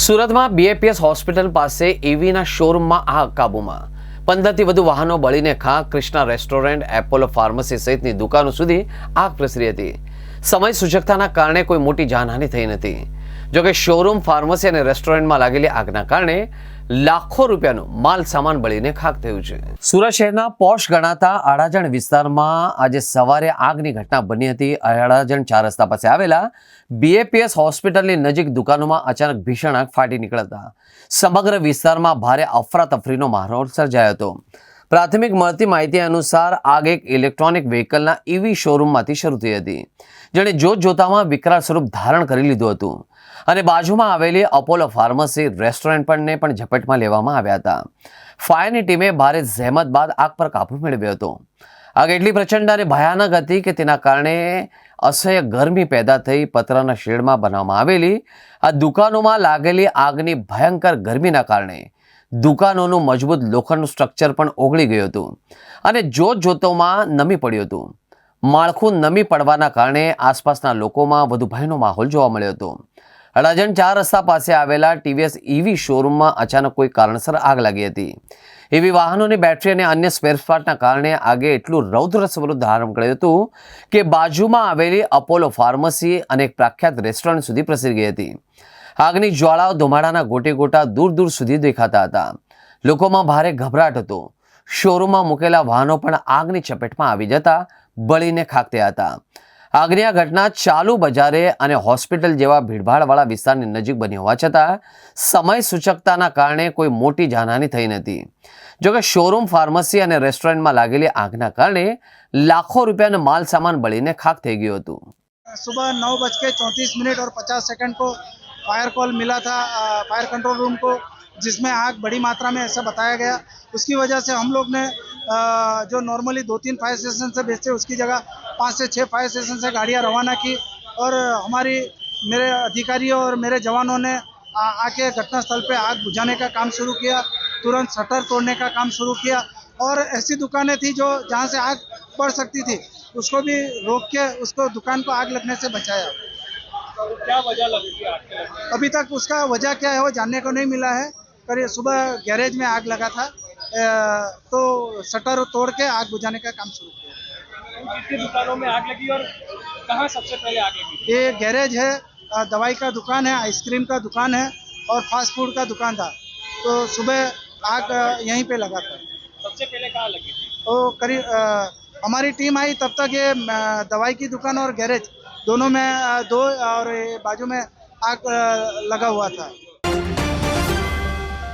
સુરતમાં BAPS hospital પાસે એવીના શોરૂમમાં આગ કાબૂમાં 15થી વધુ વાહનો બળીને ખાક. કૃષ્ણા રેસ્ટોરન્ટ, એપોલો ફાર્મસી સહિતની દુકાનો સુધી આગ પ્રસરી હતી. સમય સૂચકતાના કારણે કોઈ મોટી જાનહાનિ થઈ નથી. જોકે શોરૂમ, ફાર્મસી અને રેસ્ટોરન્ટમાં લાગેલી આગના કારણે લાખો રૂપિયાનો માલ સામાન બળીને ખાક થયું છે. સુરત શહેરના પોશ ગણાતા અડાજણ વિસ્તારમાં આજે સવારે આગની ઘટના બની હતી. અડાજણ 4 રસ્તા પાસે આવેલા બીએપીએસ હોસ્પિટલની નજીક દુકાનોમાં અચાનક ભીષણ આગ ફાટી નીકળતા સમગ્ર વિસ્તારમાં ભારે અફરાતફરીનો માહોલ સર્જાયો હતો. પ્રાથમિક મળતી માહિતી અનુસાર આગ એક ઇલેક્ટ્રોનિક વ્હીકલના ઈવી શોરૂમમાંથી શરૂ થઈ હતી, જેણે જોતજોતામાં વિકરાળ સ્વરૂપ ધારણ કરી લીધું હતું અને બાજુમાં આવેલી અપોલો ફાર્મસી રેસ્ટોરન્ટ પણ ઝપેટમાં લેવામાં આવ્યા હતા. ફાયરની ટીમે ભારે જહેમત બાદ આગ પર કાબુ મેળવ્યો હતો. આગ એટલી પ્રચંડ અને ભયાનક હતી કે તેના કારણે અસહ્ય ગરમી પેદા થઈ. પતરાના શેડમાં બનાવવામાં આવેલી આ દુકાનોમાં લાગેલી આગની ભયંકર ગરમીના કારણે દુકાનોનું મજબૂત લોખંડનું સ્ટ્રક્ચર પણ ઓગળી ગયું હતું અને જોતજોતામાં નમી પડ્યું હતું. માળખું નમી પડવાના કારણે આસપાસના લોકોમાં વધુ ભયનો માહોલ જોવા મળ્યો હતો. અડાજણ 4 રસ્તા પાસે આવેલા ટીવીએસ ઈવી શોરૂમમાં અચાનક કોઈ કારણસર આગ લાગી હતી. એવી વાહનોની બેટરી અને અન્ય સ્પેરપાર્ટના કારણે આગે એટલું રૌદ્ર સ્વરૂપ ધારણ કર્યું હતું કે બાજુમાં આવેલી અપોલો ફાર્મસી અને એક પ્રખ્યાત રેસ્ટોરન્ટ સુધી પ્રસરી ગઈ હતી. આગની જ્વાળાઓ ધુમાડાના ગોટે ગોટા દૂર દૂર સુધી દેખાતા હતા. લોકોમાં ભારે ગભરાટ હતો. શોરૂમમાં મૂકેલા વાહનો પણ આગની ચપેટમાં આવી જતા બળીને ખાક થયા હતા. આગની આ ઘટના ચાલુ બજારે અને હોસ્પિટલ જેવા ભીડભાડવાળા વિસ્તારની નજીક બની હોવા છતાં સમય સૂચકતાના કારણે કોઈ મોટી જાનહાનિ થઈ નથી. જોકે શોરૂમ, ફાર્મસી અને રેસ્ટોરન્ટમાં લાગેલી આગના કારણે લાખો રૂપિયાનો માલ સામાન બળીને ખાક થઈ ગયું હતું. सुबह 9:34 और 50 सेकंड को फायर कॉल मिला था फायर कंट्रोल रूम को, जिसमें आग बड़ी मात्रा में ऐसा बताया गया. उसकी वजह से हम लोग ने जो नॉर्मली 2-3 फायर स्टेशन से भेजते उसकी जगह 5 से 6 फायर स्टेशन से गाड़ियां रवाना की और मेरे अधिकारियों और मेरे जवानों ने आके घटना स्थल पे आग बुझाने का काम शुरू किया. तुरंत शटर तोड़ने का काम शुरू किया और ऐसी दुकानें थी जो जहाँ से आग बढ़ सकती थी उसको भी रोक के उसको दुकान को आग लगने से बचाया. क्या वजह लगी थी आग के? अभी तक उसका वजह क्या है वो जानने को नहीं मिला है. करीब सुबह गैरेज में आग लगा था तो शटर तोड़ के आग बुझाने का काम शुरू किया. कितनी दुकानों में आग लगी और कहाँ सबसे पहले आग लगी? ये गैरेज है, दवाई का दुकान है, आइसक्रीम का दुकान है और फास्ट फूड का दुकान था. तो सुबह आग यहीं पे लगा था. सबसे पहले कहाँ लगी थी? तो करीब हमारी टीम आई तब तक ये दवाई की दुकान और गैरेज दोनों में दो और बाजू में आग लगा हुआ था.